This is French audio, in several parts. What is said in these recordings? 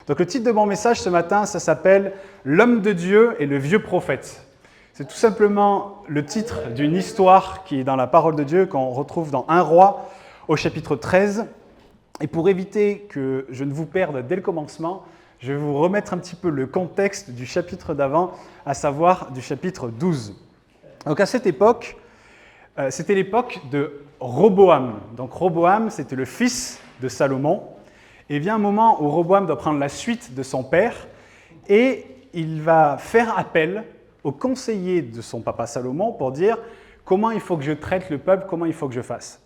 Donc le titre de mon message ce matin, ça s'appelle « L'homme de Dieu et le vieux prophète ». C'est tout simplement le titre d'une histoire qui est dans la parole de Dieu, qu'on retrouve dans 1 Roi au chapitre 13. Et pour éviter que je ne vous perde dès le commencement, je vais vous remettre un petit peu le contexte du chapitre d'avant, à savoir du chapitre 12. Donc à cette époque, c'était l'époque de Roboam. Donc Roboam, c'était le fils de Salomon. Et vient un moment où Roboam doit prendre la suite de son père et il va faire appel aux conseillers de son papa Salomon pour dire comment il faut que je traite le peuple, comment il faut que je fasse.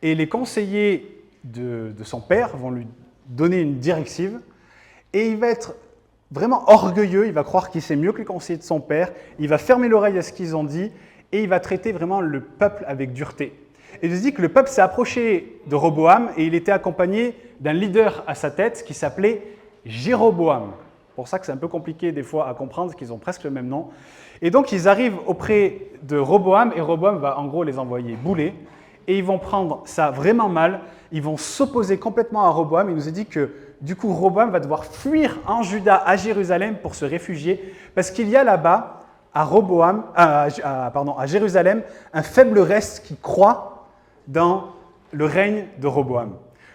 Et les conseillers de son père vont lui donner une directive et il va être vraiment orgueilleux, il va croire qu'il sait mieux que les conseillers de son père, il va fermer l'oreille à ce qu'ils ont dit et il va traiter vraiment le peuple avec dureté. Et il se dit que le peuple s'est approché de Roboam et il était accompagné d'un leader à sa tête qui s'appelait Jéroboam. C'est pour ça que c'est un peu compliqué des fois à comprendre, qu'ils ont presque le même nom. Et donc ils arrivent auprès de Roboam et Roboam va en gros les envoyer bouler. Et ils vont prendre ça vraiment mal, ils vont s'opposer complètement à Roboam. Il nous est dit que du coup Roboam va devoir fuir en Juda à Jérusalem pour se réfugier parce qu'il y a là-bas à Jérusalem un faible reste qui croit dans le règne de Roboam.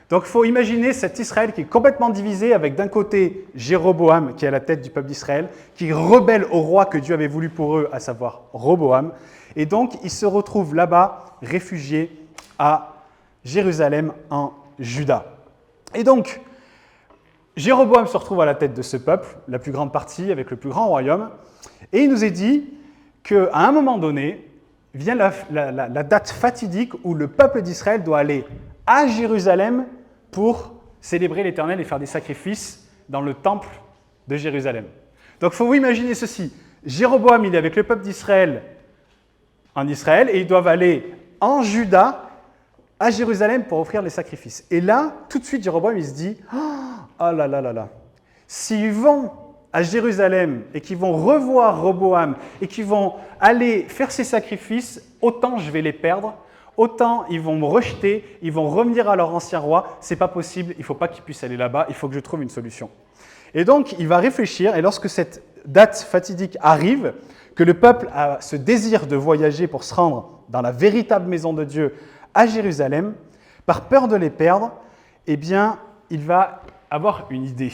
Donc il faut imaginer cet Israël qui est complètement divisé avec d'un côté Jéroboam qui est à la tête du peuple d'Israël, qui rebelle au roi que Dieu avait voulu pour eux, à savoir Roboam. Et donc ils se retrouvent là-bas réfugiés à Jérusalem en Juda. Et donc Jéroboam se retrouve à la tête de ce peuple, la plus grande partie avec le plus grand royaume. Et il nous est dit qu'à un moment donné, vient la date fatidique où le peuple d'Israël doit aller à Jérusalem pour célébrer l'Éternel et faire des sacrifices dans le temple de Jérusalem. Donc il faut vous imaginer ceci. Jéroboam, il est avec le peuple d'Israël en Israël et ils doivent aller en Juda, à Jérusalem pour offrir les sacrifices. Et là, tout de suite, Jéroboam, il se dit « Oh là là là là, s'ils vont à Jérusalem et qu'ils vont revoir Roboam et qu'ils vont aller faire ces sacrifices, autant je vais les perdre, autant ils vont me rejeter, ils vont revenir à leur ancien roi, c'est pas possible, il ne faut pas qu'ils puissent aller là-bas, il faut que je trouve une solution. » Et donc, il va réfléchir, et lorsque cette date fatidique arrive, que le peuple a ce désir de voyager pour se rendre dans la véritable maison de Dieu à Jérusalem, par peur de les perdre, eh bien, il va avoir une idée.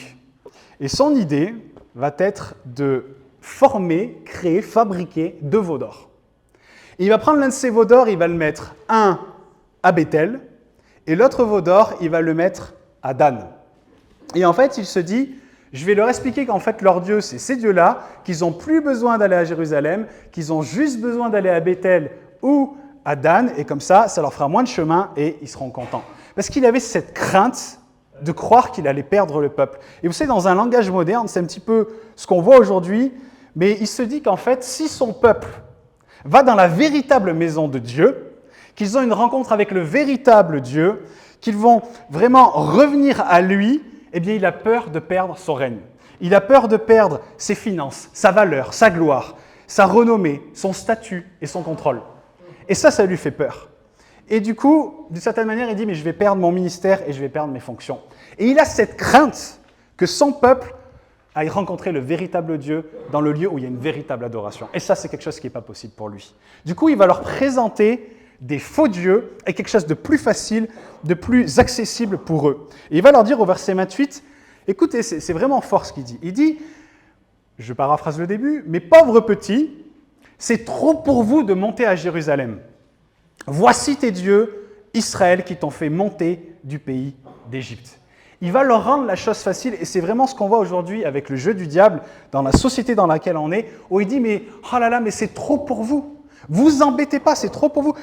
Et son idée va être de former, créer, fabriquer 2 veaux d'or. Il va prendre l'un de ces veaux d'or, il va le mettre un à Béthel, et l'autre veau d'or, il va le mettre à Dan. Et en fait, il se dit, je vais leur expliquer qu'en fait, leur Dieu, c'est ces dieux-là, qu'ils n'ont plus besoin d'aller à Jérusalem, qu'ils ont juste besoin d'aller à Béthel ou à Dan, et comme ça, ça leur fera moins de chemin et ils seront contents. Parce qu'il avait cette crainte de croire qu'il allait perdre le peuple. Et vous savez, dans un langage moderne, c'est un petit peu ce qu'on voit aujourd'hui, mais il se dit qu'en fait, si son peuple va dans la véritable maison de Dieu, qu'ils ont une rencontre avec le véritable Dieu, qu'ils vont vraiment revenir à lui, eh bien, il a peur de perdre son règne. Il a peur de perdre ses finances, sa valeur, sa gloire, sa renommée, son statut et son contrôle. Et ça lui fait peur. Et du coup, d'une certaine manière, il dit « mais je vais perdre mon ministère et je vais perdre mes fonctions ». Et il a cette crainte que son peuple aille rencontrer le véritable Dieu dans le lieu où il y a une véritable adoration. Et ça, c'est quelque chose qui n'est pas possible pour lui. Du coup, il va leur présenter des faux dieux et quelque chose de plus facile, de plus accessible pour eux. Et il va leur dire au verset 28, écoutez, c'est vraiment fort ce qu'il dit. Il dit, je paraphrase le début, « Mes pauvres petits, c'est trop pour vous de monter à Jérusalem. Voici tes dieux, Israël, qui t'ont fait monter du pays d'Égypte. » Il va leur rendre la chose facile, et c'est vraiment ce qu'on voit aujourd'hui avec le jeu du diable, dans la société dans laquelle on est, où il dit « mais oh là là, mais c'est trop pour vous. Vous embêtez pas, c'est trop pour vous.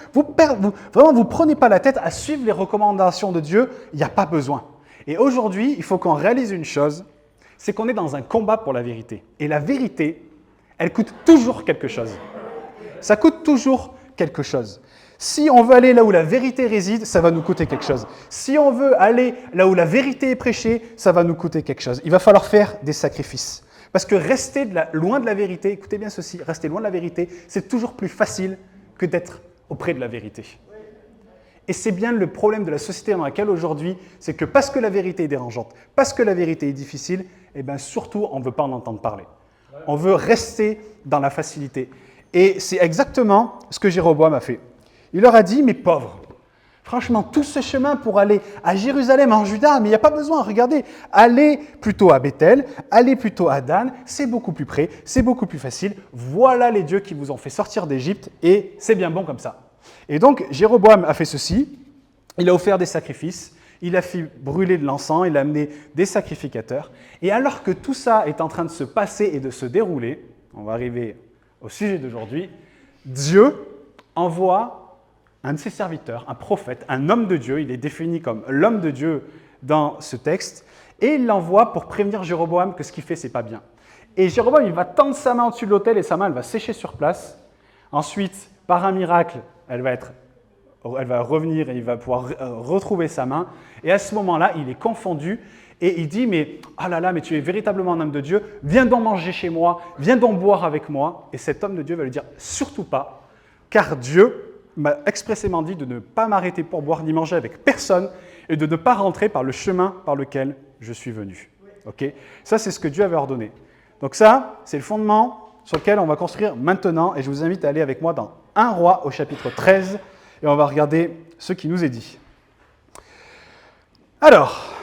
Vraiment, vous prenez pas la tête à suivre les recommandations de Dieu, il n'y a pas besoin. » Et aujourd'hui, il faut qu'on réalise une chose, c'est qu'on est dans un combat pour la vérité. Et la vérité, elle coûte toujours quelque chose. Ça coûte toujours quelque chose. Si on veut aller là où la vérité réside, ça va nous coûter quelque chose. Si on veut aller là où la vérité est prêchée, ça va nous coûter quelque chose. Il va falloir faire des sacrifices. Parce que rester loin de la vérité, écoutez bien ceci, rester loin de la vérité, c'est toujours plus facile que d'être auprès de la vérité. Et c'est bien le problème de la société dans laquelle aujourd'hui, c'est que parce que la vérité est dérangeante, parce que la vérité est difficile, eh bien surtout, on ne veut pas en entendre parler. On veut rester dans la facilité. Et c'est exactement ce que Jéroboam a fait. Il leur a dit, mes pauvres, franchement, tout ce chemin pour aller à Jérusalem, en Juda, mais il n'y a pas besoin, regardez, allez plutôt à Bethel, allez plutôt à Dan, c'est beaucoup plus près, c'est beaucoup plus facile. Voilà les dieux qui vous ont fait sortir d'Égypte et c'est bien bon comme ça. Et donc, Jéroboam a fait ceci, il a offert des sacrifices, il a fait brûler de l'encens, il a amené des sacrificateurs. Et alors que tout ça est en train de se passer et de se dérouler, on va arriver au sujet d'aujourd'hui, Dieu envoie un de ses serviteurs, un prophète, un homme de Dieu, il est défini comme l'homme de Dieu dans ce texte, et il l'envoie pour prévenir Jéroboam que ce qu'il fait, c'est pas bien. Et Jéroboam, il va tendre sa main au-dessus de l'autel et sa main, elle va sécher sur place. Ensuite, par un miracle, elle va revenir et il va pouvoir retrouver sa main. Et à ce moment-là, il est confondu et il dit, mais ah là là, mais tu es véritablement un homme de Dieu, viens donc manger chez moi, viens donc boire avec moi. Et cet homme de Dieu va lui dire, surtout pas, car Dieu m'a expressément dit de ne pas m'arrêter pour boire ni manger avec personne et de ne pas rentrer par le chemin par lequel je suis venu. Okay ? Ça, c'est ce que Dieu avait ordonné. Donc ça, c'est le fondement sur lequel on va construire maintenant. Et je vous invite à aller avec moi dans 1 Roi au chapitre 13 et on va regarder ce qui nous est dit. Alors,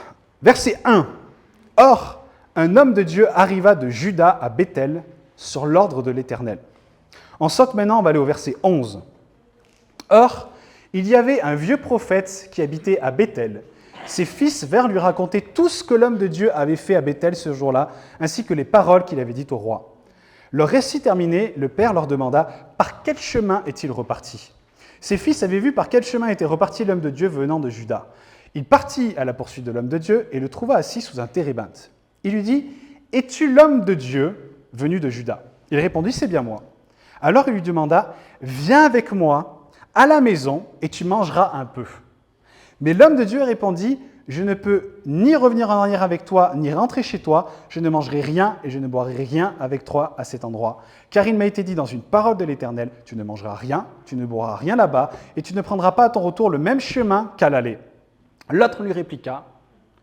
verset 1. « Or, un homme de Dieu arriva de Juda à Bethel sur l'ordre de l'Éternel. » On saute maintenant, on va aller au verset 11. « Or, il y avait un vieux prophète qui habitait à Bethel. Ses fils vinrent lui raconter tout ce que l'homme de Dieu avait fait à Bethel ce jour-là, ainsi que les paroles qu'il avait dites au roi. Leur récit terminé, le père leur demanda « Par quel chemin est-il reparti ?» Ses fils avaient vu par quel chemin était reparti l'homme de Dieu venant de Juda. Il partit à la poursuite de l'homme de Dieu et le trouva assis sous un térébinthe. Il lui dit « Es-tu l'homme de Dieu venu de Juda ?» Il répondit « C'est bien moi. » Alors il lui demanda « Viens avec moi à la maison et tu mangeras un peu. » Mais l'homme de Dieu répondit « Je ne peux ni revenir en arrière avec toi, ni rentrer chez toi. Je ne mangerai rien et je ne boirai rien avec toi à cet endroit. Car il m'a été dit dans une parole de l'Éternel, tu ne mangeras rien, tu ne boiras rien là-bas, et tu ne prendras pas à ton retour le même chemin qu'à l'aller. » L'autre lui répliqua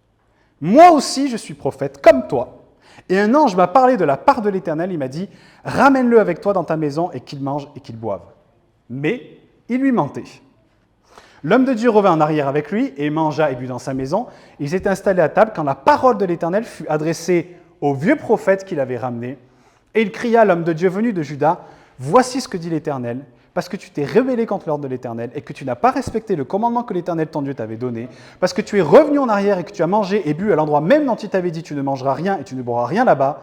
« Moi aussi je suis prophète, comme toi. Et un ange m'a parlé de la part de l'Éternel, il m'a dit « Ramène-le avec toi dans ta maison et qu'il mange et qu'il boive. » Mais il lui mentait. L'homme de Dieu revint en arrière avec lui et mangea et but dans sa maison. Ils étaient installés à table quand la parole de l'Éternel fut adressée au vieux prophète qu'il avait ramené. Et il cria à l'homme de Dieu venu de Juda, « Voici ce que dit l'Éternel, parce que tu t'es rebellé contre l'ordre de l'Éternel et que tu n'as pas respecté le commandement que l'Éternel ton Dieu t'avait donné, parce que tu es revenu en arrière et que tu as mangé et bu à l'endroit même dont il t'avait dit tu ne mangeras rien et tu ne boiras rien là-bas,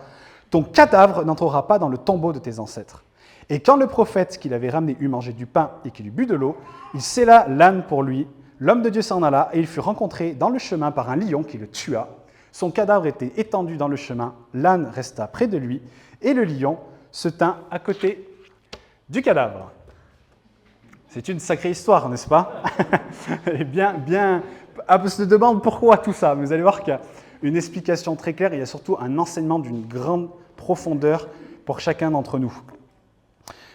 ton cadavre n'entrera pas dans le tombeau de tes ancêtres. » Et quand le prophète qu'il avait ramené eut mangé du pain et qu'il eut bu de l'eau, il sella l'âne pour lui. L'homme de Dieu s'en alla et il fut rencontré dans le chemin par un lion qui le tua. Son cadavre était étendu dans le chemin, l'âne resta près de lui et le lion se tint à côté du cadavre. C'est une sacrée histoire, n'est-ce pas? Et bien, on se demande pourquoi tout ça. Mais vous allez voir qu'il y a une explication très claire et il y a surtout un enseignement d'une grande profondeur pour chacun d'entre nous.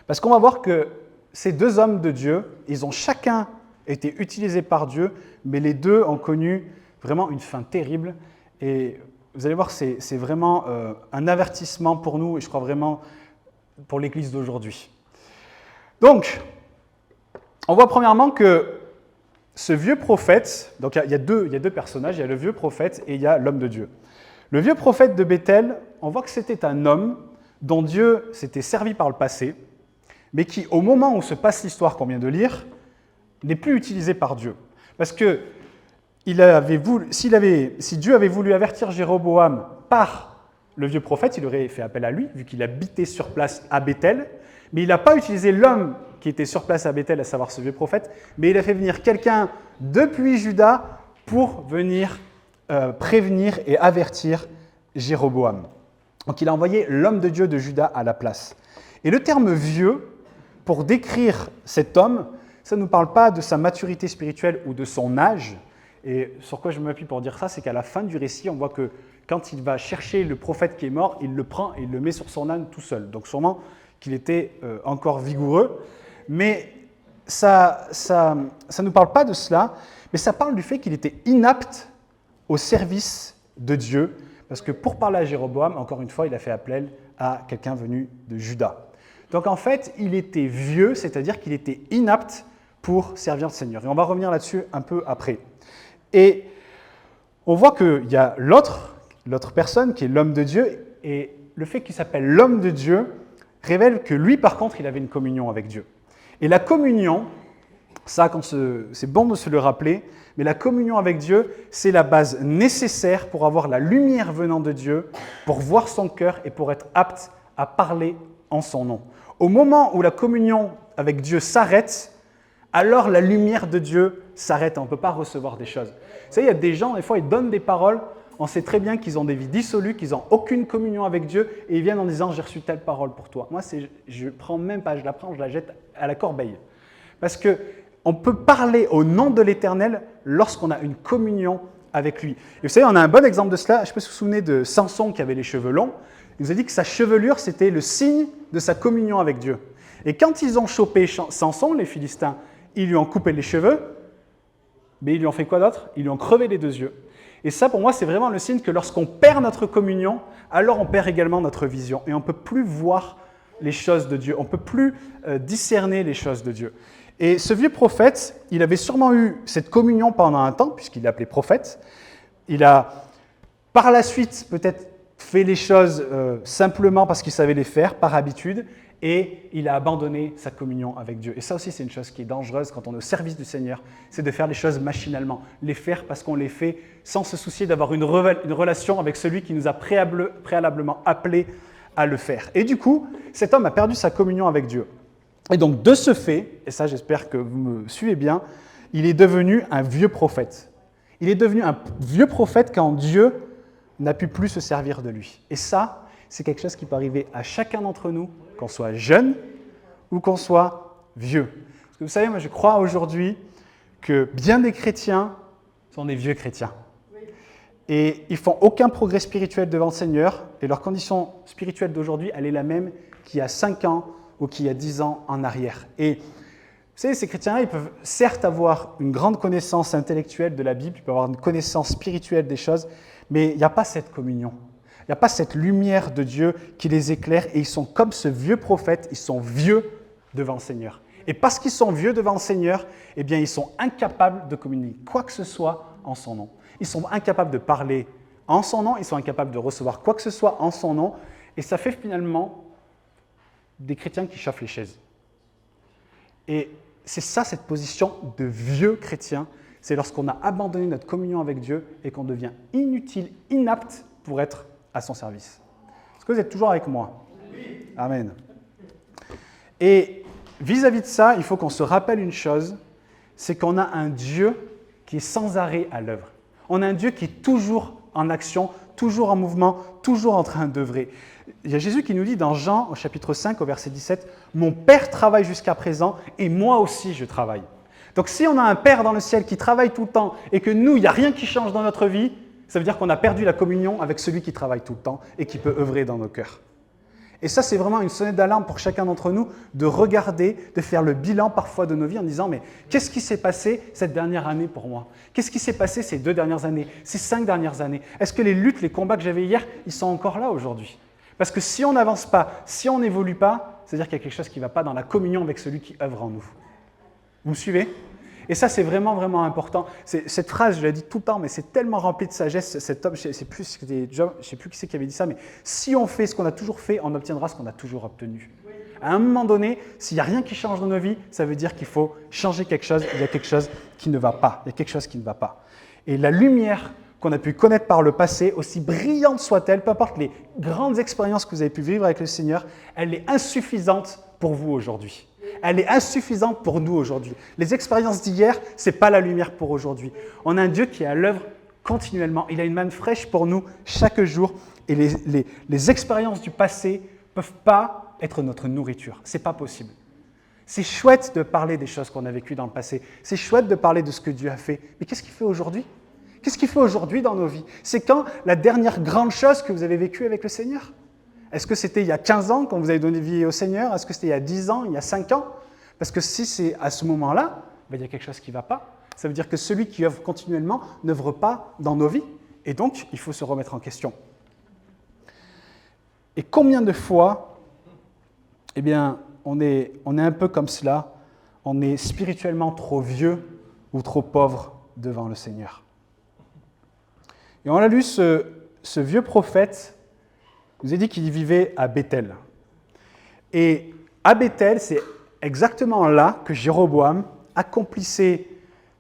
Parce qu'on va voir que ces deux hommes de Dieu, ils ont chacun été utilisés par Dieu, mais les deux ont connu vraiment une fin terrible. Et vous allez voir, c'est vraiment un avertissement pour nous, et je crois vraiment pour l'Église d'aujourd'hui. Donc, on voit premièrement que ce vieux prophète, donc il y a deux personnages, il y a le vieux prophète et il y a l'homme de Dieu. Le vieux prophète de Bethel, on voit que c'était un homme dont Dieu s'était servi par le passé, mais qui, au moment où se passe l'histoire qu'on vient de lire, n'est plus utilisé par Dieu. Parce que si Dieu avait voulu avertir Jéroboam par le vieux prophète, il aurait fait appel à lui, vu qu'il habitait sur place à Bethel, mais il n'a pas utilisé l'homme qui était sur place à Bethel, à savoir ce vieux prophète, mais il a fait venir quelqu'un depuis Juda pour venir prévenir et avertir Jéroboam. Donc il a envoyé l'homme de Dieu de Juda à la place. Et le terme « vieux », pour décrire cet homme, ça ne nous parle pas de sa maturité spirituelle ou de son âge. Et sur quoi je m'appuie pour dire ça, c'est qu'à la fin du récit, on voit que quand il va chercher le prophète qui est mort, il le prend et il le met sur son âne tout seul. Donc sûrement qu'il était encore vigoureux. Mais ça ne nous parle pas de cela, mais ça parle du fait qu'il était inapte au service de Dieu, Parce que pour parler à Jéroboam, encore une fois, il a fait appel à quelqu'un venu de Juda. Donc en fait, il était vieux, c'est-à-dire qu'il était inapte pour servir le Seigneur. Et on va revenir là-dessus un peu après. Et on voit qu'il y a l'autre personne qui est l'homme de Dieu, et le fait qu'il s'appelle l'homme de Dieu révèle que lui, par contre, il avait une communion avec Dieu. Et la communion, ça, c'est bon de se le rappeler, mais la communion avec Dieu, c'est la base nécessaire pour avoir la lumière venant de Dieu, pour voir son cœur et pour être apte à parler en son nom. Au moment où la communion avec Dieu s'arrête, alors la lumière de Dieu s'arrête, on ne peut pas recevoir des choses. Vous savez, il y a des gens, des fois, ils donnent des paroles, on sait très bien qu'ils ont des vies dissolues, qu'ils n'ont aucune communion avec Dieu, et ils viennent en disant « j'ai reçu telle parole pour toi ». Moi, je ne prends même pas, je la prends, je la jette à la corbeille. Parce qu'on peut parler au nom de l'Éternel lorsqu'on a une communion avec lui. Et vous savez, on a un bon exemple de cela, je ne sais pas si vous vous souvenez de Samson qui avait les cheveux longs, il nous a dit que sa chevelure, c'était le signe de sa communion avec Dieu. Et quand ils ont chopé Samson, les Philistins, ils lui ont coupé les cheveux, mais ils lui ont fait quoi d'autre? Ils lui ont crevé les 2 yeux. Et ça, pour moi, c'est vraiment le signe que lorsqu'on perd notre communion, alors on perd également notre vision. Et on ne peut plus voir les choses de Dieu. On ne peut plus discerner les choses de Dieu. Et ce vieux prophète, il avait sûrement eu cette communion pendant un temps, puisqu'il l'appelait prophète. Il a, par la suite, peut-être fait les choses simplement parce qu'il savait les faire, par habitude, et il a abandonné sa communion avec Dieu. Et ça aussi, c'est une chose qui est dangereuse quand on est au service du Seigneur, c'est de faire les choses machinalement, les faire parce qu'on les fait sans se soucier d'avoir une relation avec celui qui nous a préalablement appelés à le faire. Et du coup, cet homme a perdu sa communion avec Dieu. Et donc, de ce fait, et ça j'espère que vous me suivez bien, il est devenu un vieux prophète. Il est devenu un vieux prophète quand Dieu n'a pu plus se servir de lui. Et ça, c'est quelque chose qui peut arriver à chacun d'entre nous, qu'on soit jeune ou qu'on soit vieux. Parce que vous savez, moi je crois aujourd'hui que bien des chrétiens sont des vieux chrétiens. Et ils ne font aucun progrès spirituel devant le Seigneur, et leur condition spirituelle d'aujourd'hui, elle est la même qu'il y a 5 ans ou qu'il y a 10 ans en arrière. Et vous savez, ces chrétiens-là, ils peuvent certes avoir une grande connaissance intellectuelle de la Bible, ils peuvent avoir une connaissance spirituelle des choses, mais il n'y a pas cette communion. Il n'y a pas cette lumière de Dieu qui les éclaire, et ils sont comme ce vieux prophète, ils sont vieux devant le Seigneur. Et parce qu'ils sont vieux devant le Seigneur, eh bien, ils sont incapables de communiquer quoi que ce soit en son nom. Ils sont incapables de parler en son nom, ils sont incapables de recevoir quoi que ce soit en son nom, et ça fait finalement des chrétiens qui chauffent les chaises. Et c'est ça, cette position de vieux chrétien, c'est lorsqu'on a abandonné notre communion avec Dieu et qu'on devient inutile, inapte pour être à son service. Est-ce que vous êtes toujours avec moi? Oui. Amen. Et vis-à-vis de ça, il faut qu'on se rappelle une chose, c'est qu'on a un Dieu qui est sans arrêt à l'œuvre. On a un Dieu qui est toujours en action, toujours en mouvement, toujours en train d'œuvrer. Il y a Jésus qui nous dit dans Jean, au chapitre 5, au verset 17, « Mon Père travaille jusqu'à présent et moi aussi je travaille. » Donc si on a un Père dans le ciel qui travaille tout le temps et que nous, il n'y a rien qui change dans notre vie, ça veut dire qu'on a perdu la communion avec celui qui travaille tout le temps et qui peut œuvrer dans nos cœurs. Et ça, c'est vraiment une sonnette d'alarme pour chacun d'entre nous de regarder, de faire le bilan parfois de nos vies en disant « Mais qu'est-ce qui s'est passé cette dernière année pour moi? Qu'est-ce qui s'est passé ces 2 dernières années, ces 5 dernières années? Est-ce que les luttes, les combats que j'avais hier, ils sont encore là aujourd'hui ?» Parce que si on n'avance pas, si on n'évolue pas, c'est-à-dire qu'il y a quelque chose qui ne va pas dans la communion avec celui qui œuvre en nous. Vous me suivez? Et ça, c'est vraiment, vraiment important. Cette phrase, je l'ai dit tout le temps, mais c'est tellement rempli de sagesse. Cet homme, je ne sais plus qui c'est qui avait dit ça, mais si on fait ce qu'on a toujours fait, on obtiendra ce qu'on a toujours obtenu. À un moment donné, s'il n'y a rien qui change dans nos vies, ça veut dire qu'il faut changer quelque chose. Il y a quelque chose qui ne va pas. Il y a quelque chose qui ne va pas. Et la lumière qu'on a pu connaître par le passé, aussi brillante soit-elle, peu importe les grandes expériences que vous avez pu vivre avec le Seigneur, elle est insuffisante pour vous aujourd'hui. Elle est insuffisante pour nous aujourd'hui. Les expériences d'hier, ce n'est pas la lumière pour aujourd'hui. On a un Dieu qui est à l'œuvre continuellement. Il a une manne fraîche pour nous chaque jour. Et les expériences du passé ne peuvent pas être notre nourriture. Ce n'est pas possible. C'est chouette de parler des choses qu'on a vécues dans le passé. C'est chouette de parler de ce que Dieu a fait. Mais qu'est-ce qu'il fait aujourd'hui? Qu'est-ce qu'il fait aujourd'hui dans nos vies? C'est quand la dernière grande chose que vous avez vécue avec le Seigneur? Est-ce que c'était il y a 15 ans quand vous avez donné vie au Seigneur? Est-ce que c'était il y a 10 ans, il y a 5 ans? Parce que si c'est à ce moment-là, il y a quelque chose qui ne va pas. Ça veut dire que celui qui œuvre continuellement n'œuvre pas dans nos vies. Et donc, il faut se remettre en question. Et combien de fois, eh bien, on est un peu comme cela, on est spirituellement trop vieux ou trop pauvre devant le Seigneur. Et on a lu ce vieux prophète, il nous a dit qu'il vivait à Béthel. Et à Béthel, c'est exactement là que Jéroboam accomplissait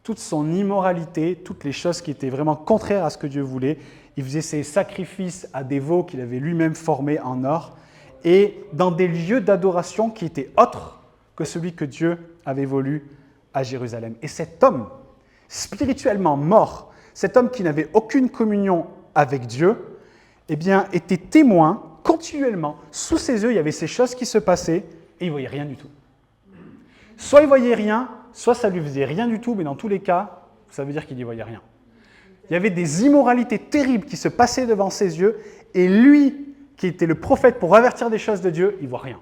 toute son immoralité, toutes les choses qui étaient vraiment contraires à ce que Dieu voulait. Il faisait ses sacrifices à des veaux qu'il avait lui-même formés en or et dans des lieux d'adoration qui étaient autres que celui que Dieu avait voulu à Jérusalem. Et cet homme, spirituellement mort, cet homme qui n'avait aucune communion avec Dieu, eh bien, était témoin continuellement. Sous ses yeux, il y avait ces choses qui se passaient et il ne voyait rien du tout. Soit il ne voyait rien, soit ça ne lui faisait rien du tout, mais dans tous les cas, ça veut dire qu'il n'y voyait rien. Il y avait des immoralités terribles qui se passaient devant ses yeux et lui, qui était le prophète pour avertir des choses de Dieu, il ne voit rien.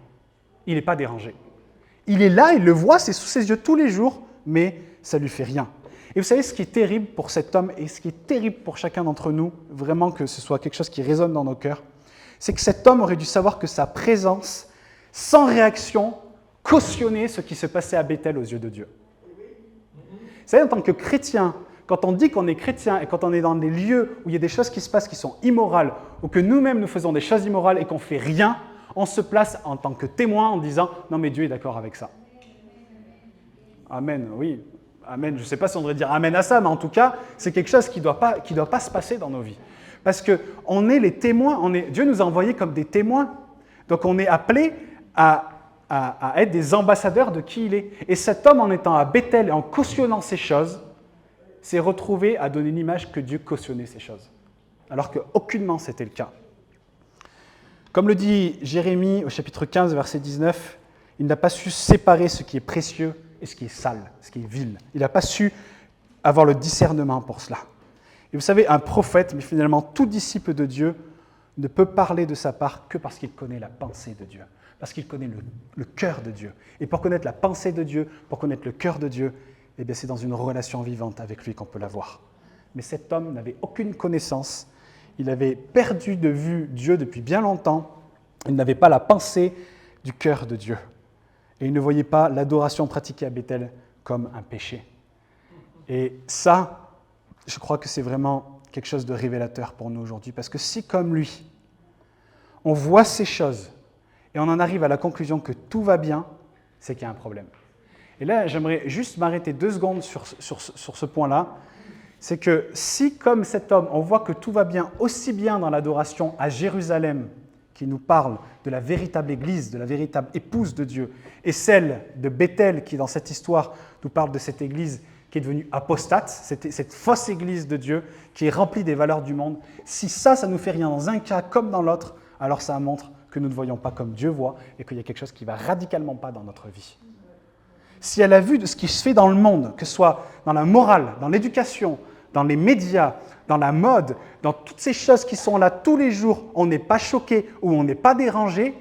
Il n'est pas dérangé. Il est là, il le voit, c'est sous ses yeux tous les jours, mais ça ne lui fait rien. Et vous savez, ce qui est terrible pour cet homme et ce qui est terrible pour chacun d'entre nous, vraiment que ce soit quelque chose qui résonne dans nos cœurs, c'est que cet homme aurait dû savoir que sa présence, sans réaction, cautionnait ce qui se passait à Béthel aux yeux de Dieu. Vous savez, en tant que chrétien, quand on dit qu'on est chrétien et quand on est dans des lieux où il y a des choses qui se passent qui sont immorales, ou que nous-mêmes nous faisons des choses immorales et qu'on ne fait rien, on se place en tant que témoin en disant « Non mais Dieu est d'accord avec ça ». Amen, oui. Amen. Je ne sais pas si on devrait dire Amen à ça, mais en tout cas, c'est quelque chose qui ne doit pas se passer dans nos vies. Parce qu'on est les témoins, Dieu nous a envoyés comme des témoins. Donc on est appelés à être des ambassadeurs de qui il est. Et cet homme, en étant à Béthel et en cautionnant ces choses, s'est retrouvé à donner l'image que Dieu cautionnait ces choses. Alors qu'aucunement c'était le cas. Comme le dit Jérémie au chapitre 15, verset 19, il n'a pas su séparer ce qui est précieux et ce qui est sale, ce qui est vil. Il n'a pas su avoir le discernement pour cela. Et vous savez, un prophète, mais finalement tout disciple de Dieu, ne peut parler de sa part que parce qu'il connaît la pensée de Dieu, parce qu'il connaît le cœur de Dieu. Et pour connaître la pensée de Dieu, pour connaître le cœur de Dieu, eh bien c'est dans une relation vivante avec lui qu'on peut l'avoir. Mais cet homme n'avait aucune connaissance, il avait perdu de vue Dieu depuis bien longtemps, il n'avait pas la pensée du cœur de Dieu. Et il ne voyait pas l'adoration pratiquée à Béthel comme un péché. Et ça, je crois que c'est vraiment quelque chose de révélateur pour nous aujourd'hui. Parce que si, comme lui, on voit ces choses et on en arrive à la conclusion que tout va bien, c'est qu'il y a un problème. Et là, j'aimerais juste m'arrêter 2 secondes sur ce point-là. C'est que si, comme cet homme, on voit que tout va bien aussi bien dans l'adoration à Jérusalem, qui nous parle de la véritable Église, de la véritable épouse de Dieu, et celle de Béthel, qui dans cette histoire nous parle de cette Église qui est devenue apostate, cette fausse Église de Dieu, qui est remplie des valeurs du monde, si ça ne nous fait rien dans un cas comme dans l'autre, alors ça montre que nous ne voyons pas comme Dieu voit et qu'il y a quelque chose qui ne va radicalement pas dans notre vie. Si à la vue de ce qui se fait dans le monde, que ce soit dans la morale, dans l'éducation, dans les médias, dans la mode, dans toutes ces choses qui sont là tous les jours, on n'est pas choqué ou on n'est pas dérangé,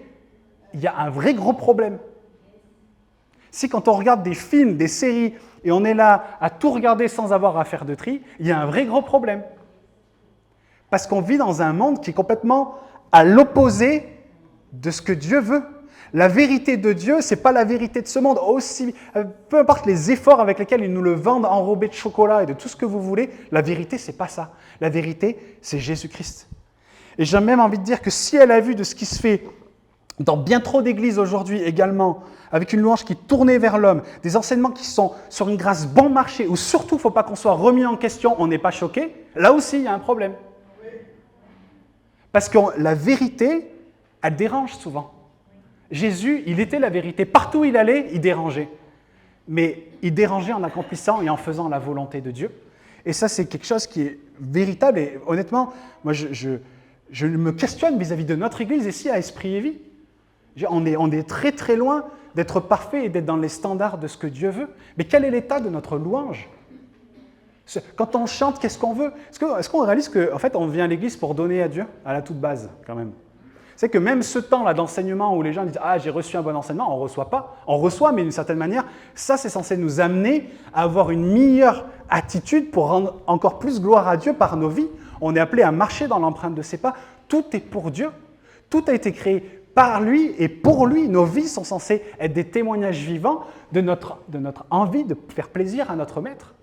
il y a un vrai gros problème. Si quand on regarde des films, des séries, et on est là à tout regarder sans avoir à faire de tri, il y a un vrai gros problème. Parce qu'on vit dans un monde qui est complètement à l'opposé de ce que Dieu veut. La vérité de Dieu, ce n'est pas la vérité de ce monde. Aussi, peu importe les efforts avec lesquels ils nous le vendent enrobé de chocolat et de tout ce que vous voulez, la vérité, ce n'est pas ça. La vérité, c'est Jésus-Christ. Et j'ai même envie de dire que si elle a vu de ce qui se fait dans bien trop d'églises aujourd'hui également, avec une louange qui est tournée vers l'homme, des enseignements qui sont sur une grâce bon marché, où surtout, il ne faut pas qu'on soit remis en question, on n'est pas choqué, là aussi, il y a un problème. Parce que la vérité, elle dérange souvent. Jésus, il était la vérité. Partout où il allait, il dérangeait. Mais il dérangeait en accomplissant et en faisant la volonté de Dieu. Et ça, c'est quelque chose qui est véritable. Et honnêtement, moi, je me questionne vis-à-vis de notre Église ici à Esprit et Vie. On est très très loin d'être parfait et d'être dans les standards de ce que Dieu veut. Mais quel est l'état de notre louange ? Quand on chante, qu'est-ce qu'on veut ? Est-ce qu'on réalise qu'en fait, on vient à l'Église pour donner à Dieu, à la toute base, quand même ? C'est que même ce temps-là d'enseignement où les gens disent « Ah, j'ai reçu un bon enseignement », on ne reçoit pas. On reçoit, mais d'une certaine manière, ça, c'est censé nous amener à avoir une meilleure attitude pour rendre encore plus gloire à Dieu par nos vies. On est appelé à marcher dans l'empreinte de ses pas. Tout est pour Dieu. Tout a été créé par lui et pour lui. Nos vies sont censées être des témoignages vivants de notre envie de faire plaisir à notre Maître.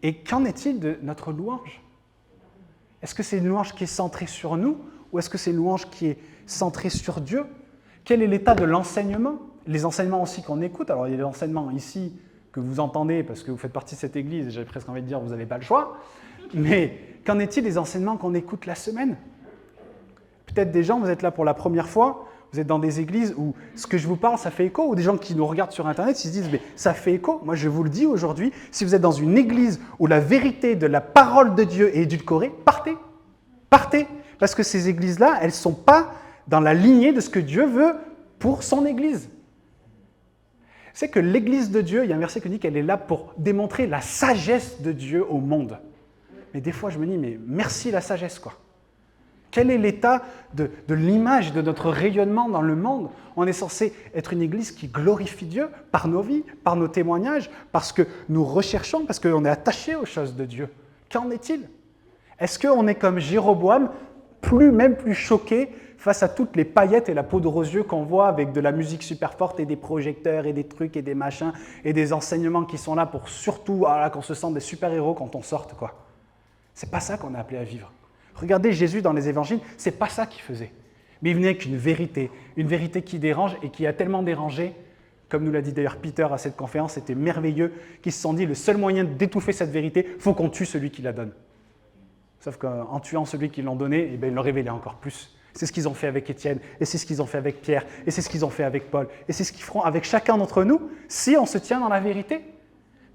Et qu'en est-il de notre louange? Est-ce que c'est une louange qui est centrée sur nous ou est-ce que c'est une louange qui est centrée sur Dieu? Quel est l'état de l'enseignement? Les enseignements aussi qu'on écoute. Alors il y a des enseignements ici que vous entendez parce que vous faites partie de cette église et j'avais presque envie de dire vous n'avez pas le choix. Mais qu'en est-il des enseignements qu'on écoute la semaine? Peut-être des gens, vous êtes là pour la première fois, vous êtes dans des églises où ce que je vous parle, ça fait écho, ou des gens qui nous regardent sur Internet, ils se disent, mais ça fait écho. Moi, je vous le dis aujourd'hui, si vous êtes dans une église où la vérité de la parole de Dieu est édulcorée, partez. Partez. Parce que ces églises-là, elles ne sont pas dans la lignée de ce que Dieu veut pour son église. C'est que l'église de Dieu, il y a un verset qui dit qu'elle est là pour démontrer la sagesse de Dieu au monde. Mais des fois, je me dis, mais merci la sagesse, quoi. Quel est l'état de l'image de notre rayonnement dans le monde? On est censé être une église qui glorifie Dieu par nos vies, par nos témoignages, parce que nous recherchons, parce qu'on est attaché aux choses de Dieu. Qu'en est-il? Est-ce qu'on est comme Jéroboam, même plus choqué face à toutes les paillettes et la poudre aux yeux qu'on voit avec de la musique super forte et des projecteurs et des trucs et des machins et des enseignements qui sont là pour surtout qu'on se sente des super-héros quand on sorte, quoi. C'est pas ça qu'on est appelé à vivre. Regardez Jésus dans les évangiles, c'est pas ça qu'il faisait. Mais il venait avec une vérité qui dérange et qui a tellement dérangé, comme nous l'a dit d'ailleurs Peter à cette conférence, c'était merveilleux, qu'ils se sont dit, le seul moyen d'étouffer cette vérité, il faut qu'on tue celui qui la donne. Sauf qu'en tuant celui qui l'ont donné, eh bien, ils l'ont révélé encore plus. C'est ce qu'ils ont fait avec Étienne, et c'est ce qu'ils ont fait avec Pierre, et c'est ce qu'ils ont fait avec Paul, et c'est ce qu'ils feront avec chacun d'entre nous, si on se tient dans la vérité.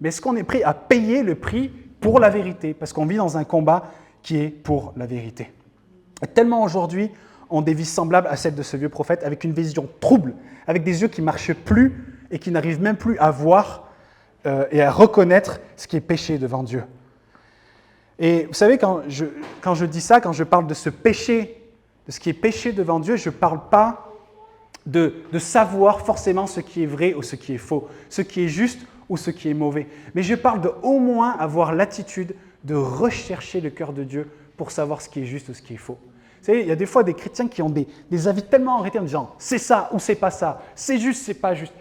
Mais est-ce qu'on est prêt à payer le prix pour la vérité? Parce qu'on vit dans un combat qui est pour la vérité. Et tellement aujourd'hui, ont des vies semblables à celles de ce vieux prophète, avec une vision trouble, avec des yeux qui ne marchent plus et qui n'arrivent même plus à voir et à reconnaître ce qui est péché devant Dieu. Et vous savez, quand je dis ça, quand je parle de ce péché, de ce qui est péché devant Dieu, je ne parle pas de savoir forcément ce qui est vrai ou ce qui est faux, ce qui est juste ou ce qui est mauvais. Mais je parle de au moins avoir l'attitude de rechercher le cœur de Dieu pour savoir ce qui est juste ou ce qui est faux. Vous savez, il y a des fois des chrétiens qui ont des avis tellement arrêtés en disant « c'est ça ou c'est pas ça, c'est juste, c'est pas juste ».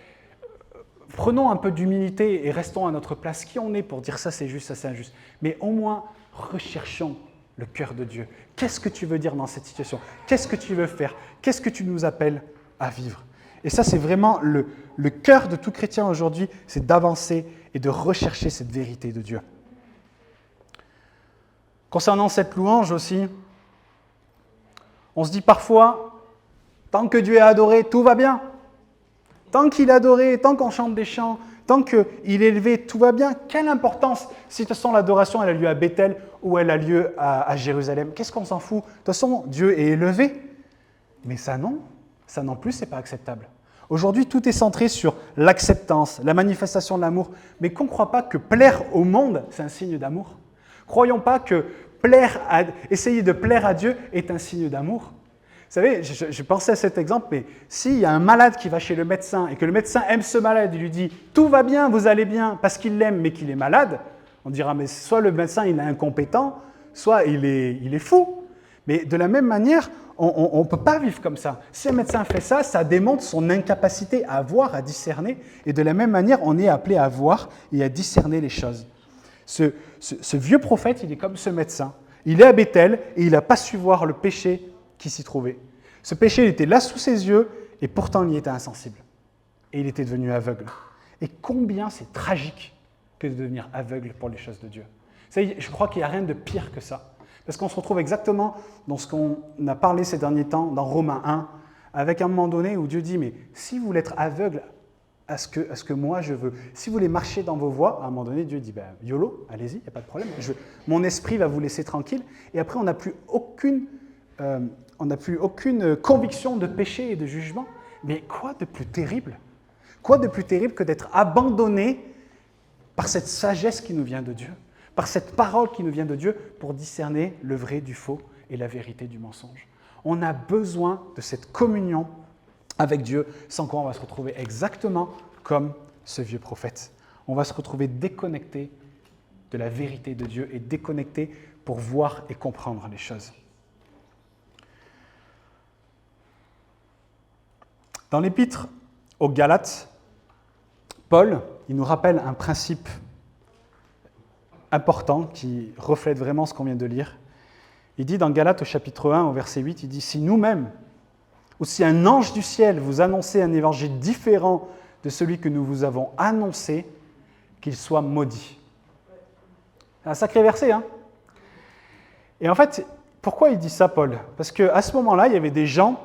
Prenons un peu d'humilité et restons à notre place. Qui on est pour dire ça c'est juste, ça c'est injuste. Mais au moins, recherchons le cœur de Dieu. Qu'est-ce que tu veux dire dans cette situation? Qu'est-ce que tu veux faire? Qu'est-ce que tu nous appelles à vivre? Et ça, c'est vraiment le cœur de tout chrétien aujourd'hui, c'est d'avancer et de rechercher cette vérité de Dieu. Concernant cette louange aussi, on se dit parfois, tant que Dieu est adoré, tout va bien. Tant qu'il est adoré, tant qu'on chante des chants, tant qu'il est élevé, tout va bien. Quelle importance si de toute façon l'adoration elle a lieu à Bethel ou elle a lieu à Jérusalem? Qu'est-ce qu'on s'en fout? De toute façon, Dieu est élevé. Mais ça non plus, ce n'est pas acceptable. Aujourd'hui, tout est centré sur l'acceptance, la manifestation de l'amour, mais qu'on ne croit pas que plaire au monde, c'est un signe d'amour. Croyons pas que essayer de plaire à Dieu est un signe d'amour. Vous savez, je pensais à cet exemple, mais s'il y a un malade qui va chez le médecin et que le médecin aime ce malade, il lui dit « tout va bien, vous allez bien » parce qu'il l'aime mais qu'il est malade, on dira « mais soit le médecin il est incompétent, soit il est fou ». Mais de la même manière, on ne peut pas vivre comme ça. Si un médecin fait ça, ça démontre son incapacité à voir, à discerner. Et de la même manière, on est appelé à voir et à discerner les choses. Ce vieux prophète, il est comme ce médecin. Il est à Bethel et il n'a pas su voir le péché qui s'y trouvait. Ce péché, il était là sous ses yeux et pourtant il y était insensible. Et il était devenu aveugle. Et combien c'est tragique que de devenir aveugle pour les choses de Dieu. Je crois qu'il n'y a rien de pire que ça. Parce qu'on se retrouve exactement dans ce qu'on a parlé ces derniers temps, dans Romains 1, avec un moment donné où Dieu dit, mais si vous voulez être aveugle à ce que moi je veux, si vous voulez marcher dans vos voies, à un moment donné, Dieu dit, YOLO, allez-y, il n'y a pas de problème, mon esprit va vous laisser tranquille, et après on n'a plus aucune conviction de péché et de jugement. Mais quoi de plus terrible? Quoi de plus terrible que d'être abandonné par cette sagesse qui nous vient de Dieu, par cette parole qui nous vient de Dieu pour discerner le vrai du faux et la vérité du mensonge. On a besoin de cette communion avec Dieu, sans quoi on va se retrouver exactement comme ce vieux prophète. On va se retrouver déconnecté de la vérité de Dieu et déconnecté pour voir et comprendre les choses. Dans l'épître aux Galates, Paul, il nous rappelle un principe important qui reflète vraiment ce qu'on vient de lire. Il dit dans Galates au chapitre 1, au verset 8, il dit « Si nous-mêmes, ou si un ange du ciel vous annonçait un évangile différent de celui que nous vous avons annoncé, qu'il soit maudit. » C'est un sacré verset, hein? Et en fait, pourquoi il dit ça, Paul? Parce qu'à ce moment-là, il y avait des gens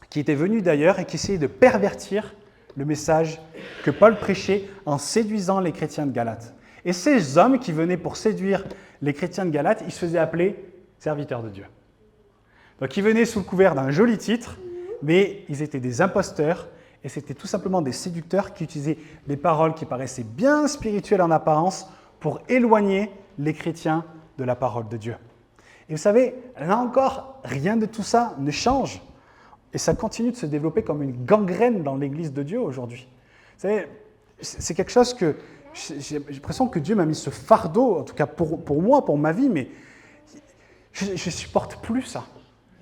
qui étaient venus d'ailleurs et qui essayaient de pervertir le message que Paul prêchait en séduisant les chrétiens de Galate. Et ces hommes qui venaient pour séduire les chrétiens de Galate, ils se faisaient appeler serviteurs de Dieu. Donc ils venaient sous le couvert d'un joli titre, mais ils étaient des imposteurs et c'était tout simplement des séducteurs qui utilisaient des paroles qui paraissaient bien spirituelles en apparence pour éloigner les chrétiens de la parole de Dieu. Et vous savez, là encore, rien de tout ça ne change. Et ça continue de se développer comme une gangrène dans l'Église de Dieu aujourd'hui. Vous savez, c'est quelque chose que j'ai l'impression que Dieu m'a mis ce fardeau, en tout cas pour moi, pour ma vie, mais je ne supporte plus ça.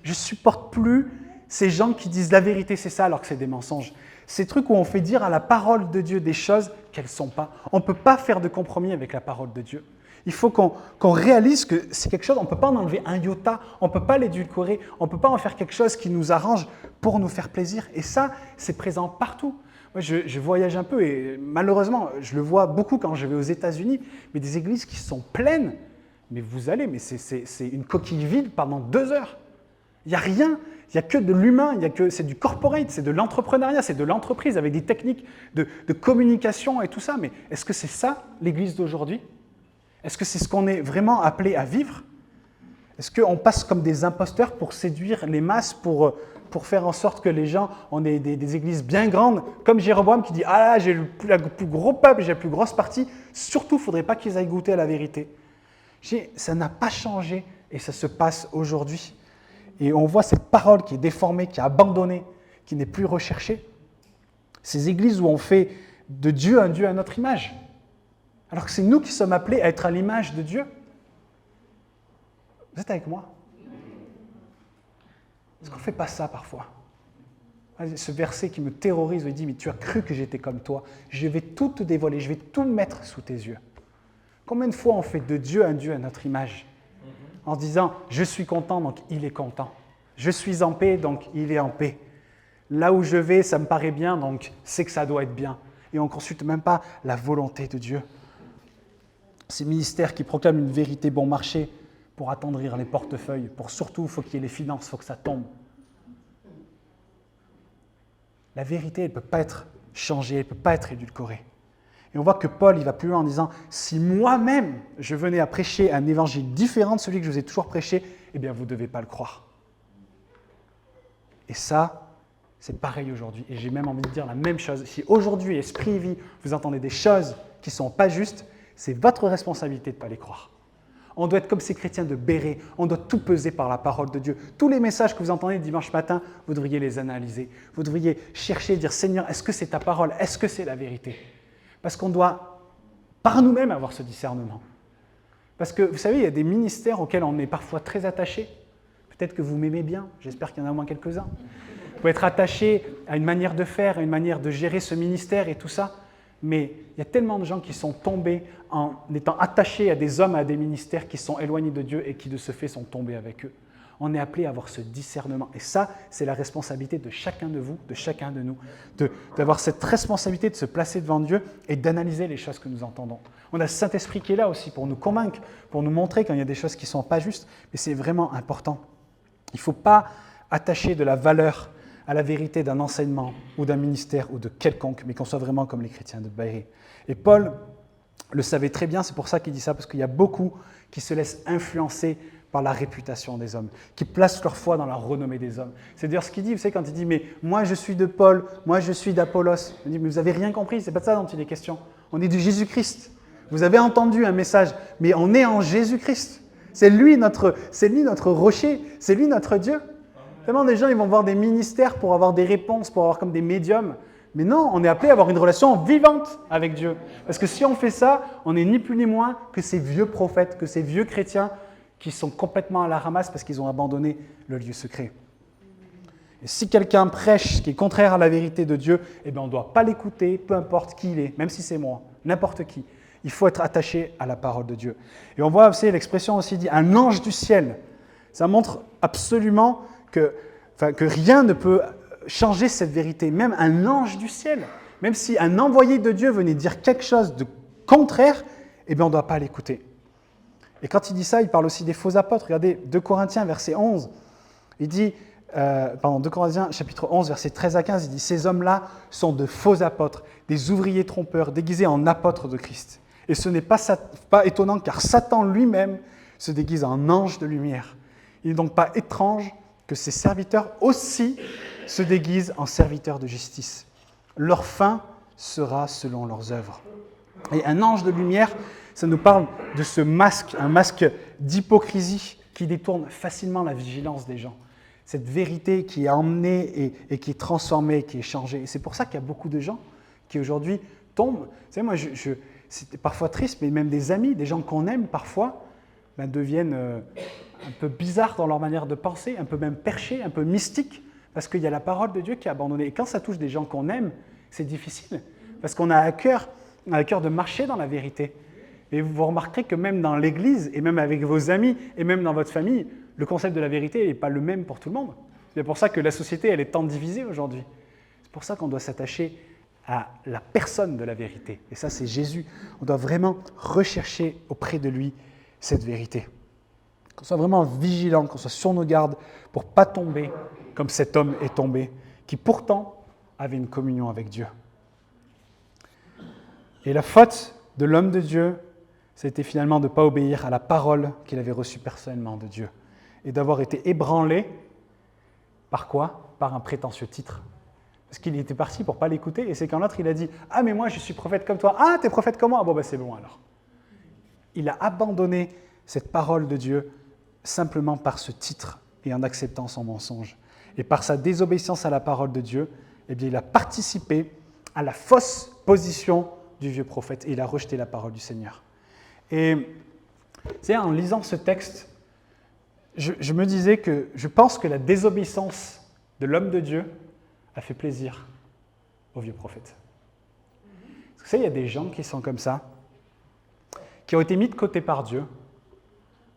Je ne supporte plus ces gens qui disent la vérité, c'est ça, alors que c'est des mensonges. Ces trucs où on fait dire à la parole de Dieu des choses qu'elles ne sont pas. On ne peut pas faire de compromis avec la parole de Dieu. Il faut qu'on réalise que c'est quelque chose, on ne peut pas en enlever un iota, on ne peut pas l'édulcorer, on ne peut pas en faire quelque chose qui nous arrange pour nous faire plaisir. Et ça, c'est présent partout. Moi, je voyage un peu et malheureusement, je le vois beaucoup quand je vais aux États-Unis, mais des églises qui sont pleines, mais vous allez, mais c'est une coquille vide pendant 2 heures. Il n'y a rien, il n'y a que de l'humain, c'est du corporate, c'est de l'entrepreneuriat, c'est de l'entreprise avec des techniques de communication et tout ça. Mais est-ce que c'est ça l'église d'aujourd'hui ? Est-ce que c'est ce qu'on est vraiment appelé à vivre? Est-ce qu'on passe comme des imposteurs pour séduire les masses, pour faire en sorte que les gens, on ait des églises bien grandes, comme Jéroboam qui dit « Ah là, j'ai le plus gros peuple, j'ai la plus grosse partie, surtout, il ne faudrait pas qu'ils aillent goûter à la vérité. » Ça n'a pas changé et ça se passe aujourd'hui. Et on voit cette parole qui est déformée, qui est abandonnée, qui n'est plus recherchée. Ces églises où on fait de Dieu un Dieu à notre image. Alors que c'est nous qui sommes appelés à être à l'image de Dieu. Vous êtes avec moi? Est-ce qu'on ne fait pas ça parfois? Ce verset qui me terrorise, où il dit « Mais tu as cru que j'étais comme toi, je vais tout te dévoiler, je vais tout mettre sous tes yeux. » Combien de fois on fait de Dieu un Dieu à notre image? En se disant « Je suis content, donc il est content. Je suis en paix, donc il est en paix. Là où je vais, ça me paraît bien, donc c'est que ça doit être bien. » Et on ne consulte même pas la volonté de Dieu. Ces ministères qui proclament une vérité bon marché pour attendrir les portefeuilles, pour surtout, il faut qu'il y ait les finances, il faut que ça tombe. La vérité, elle ne peut pas être changée, elle ne peut pas être édulcorée. Et on voit que Paul, il va plus loin en disant « Si moi-même, je venais à prêcher un évangile différent de celui que je vous ai toujours prêché, eh bien, vous ne devez pas le croire. » Et ça, c'est pareil aujourd'hui. Et j'ai même envie de dire la même chose. Si aujourd'hui, Esprit et Vie, vous entendez des choses qui ne sont pas justes, c'est votre responsabilité de ne pas les croire. On doit être comme ces chrétiens de Béret, on doit tout peser par la parole de Dieu. Tous les messages que vous entendez dimanche matin, vous devriez les analyser. Vous devriez chercher et dire « Seigneur, est-ce que c'est ta parole? Est-ce que c'est la vérité ?» Parce qu'on doit, par nous-mêmes, avoir ce discernement. Parce que, vous savez, il y a des ministères auxquels on est parfois très attaché. Peut-être que vous m'aimez bien, j'espère qu'il y en a au moins quelques-uns. Vous pouvez être attaché à une manière de faire, à une manière de gérer ce ministère et tout ça. Mais il y a tellement de gens qui sont tombés en étant attachés à des hommes, à des ministères qui sont éloignés de Dieu et qui de ce fait sont tombés avec eux. On est appelé à avoir ce discernement. Et ça, c'est la responsabilité de chacun de vous, de chacun de nous, d'avoir cette responsabilité de se placer devant Dieu et d'analyser les choses que nous entendons. On a le Saint-Esprit qui est là aussi pour nous convaincre, pour nous montrer quand il y a des choses qui ne sont pas justes, mais c'est vraiment important. Il ne faut pas attacher de la valeur à la vérité d'un enseignement ou d'un ministère ou de quelconque, mais qu'on soit vraiment comme les chrétiens de Béret. Et Paul le savait très bien, c'est pour ça qu'il dit ça, parce qu'il y a beaucoup qui se laissent influencer par la réputation des hommes, qui placent leur foi dans la renommée des hommes. C'est d'ailleurs ce qu'il dit, vous savez, quand il dit « mais moi je suis de Paul, moi je suis d'Apollos », il dit « mais vous n'avez rien compris, c'est pas de ça dont il est question. On est de Jésus-Christ. Vous avez entendu un message, mais on est en Jésus-Christ. C'est lui notre rocher, c'est lui notre Dieu. » Tellement des gens ils vont voir des ministères pour avoir des réponses, pour avoir comme des médiums. Mais non, on est appelé à avoir une relation vivante avec Dieu. Parce que si on fait ça, on n'est ni plus ni moins que ces vieux prophètes, que ces vieux chrétiens qui sont complètement à la ramasse parce qu'ils ont abandonné le lieu secret. Et si quelqu'un prêche ce qui est contraire à la vérité de Dieu, eh bien on ne doit pas l'écouter, peu importe qui il est, même si c'est moi, n'importe qui. Il faut être attaché à la parole de Dieu. Et on voit aussi l'expression aussi dit « un ange du ciel ». Ça montre absolument que rien ne peut changer cette vérité. Même un ange du ciel, même si un envoyé de Dieu venait dire quelque chose de contraire, eh bien on ne doit pas l'écouter. Et quand il dit ça, il parle aussi des faux apôtres. Regardez, 2 Corinthiens, verset 11. Il dit, 2 Corinthiens, chapitre 11, verset 13 à 15, il dit « Ces hommes-là sont de faux apôtres, des ouvriers trompeurs, déguisés en apôtres de Christ. Et ce n'est pas étonnant, car Satan lui-même se déguise en ange de lumière. Il n'est donc pas étrange que ses serviteurs aussi se déguisent en serviteurs de justice. Leur fin sera selon leurs œuvres. » Et un ange de lumière, ça nous parle de ce masque, un masque d'hypocrisie qui détourne facilement la vigilance des gens. Cette vérité qui est emmenée et qui est transformée, qui est changée. Et c'est pour ça qu'il y a beaucoup de gens qui aujourd'hui tombent. Vous savez, moi, c'est parfois triste, mais même des amis, des gens qu'on aime parfois, deviennent un peu bizarres dans leur manière de penser, un peu même perchés, un peu mystiques, parce qu'il y a la parole de Dieu qui est abandonnée. Et quand ça touche des gens qu'on aime, c'est difficile, parce qu'on a à cœur de marcher dans la vérité. Et vous remarquerez que même dans l'Église, et même avec vos amis, et même dans votre famille, le concept de la vérité n'est pas le même pour tout le monde. C'est pour ça que la société, elle est tant divisée aujourd'hui. C'est pour ça qu'on doit s'attacher à la personne de la vérité. Et ça, c'est Jésus. On doit vraiment rechercher auprès de lui cette vérité. Qu'on soit vraiment vigilant, qu'on soit sur nos gardes pour ne pas tomber comme cet homme est tombé, qui pourtant avait une communion avec Dieu. Et la faute de l'homme de Dieu, c'était finalement de ne pas obéir à la parole qu'il avait reçue personnellement de Dieu et d'avoir été ébranlé par quoi ? Par un prétentieux titre. Parce qu'il était parti pour ne pas l'écouter et c'est quand l'autre il a dit « Ah mais moi je suis prophète comme toi, ah t'es prophète comme moi, bon ben c'est bon alors ». Il a abandonné cette parole de Dieu simplement par ce titre et en acceptant son mensonge. Et par sa désobéissance à la parole de Dieu, eh bien, il a participé à la fausse position du vieux prophète et il a rejeté la parole du Seigneur. Et en lisant ce texte, je me disais que je pense que la désobéissance de l'homme de Dieu a fait plaisir au vieux prophète. Parce que il y a des gens qui sont comme ça, qui ont été mis de côté par Dieu,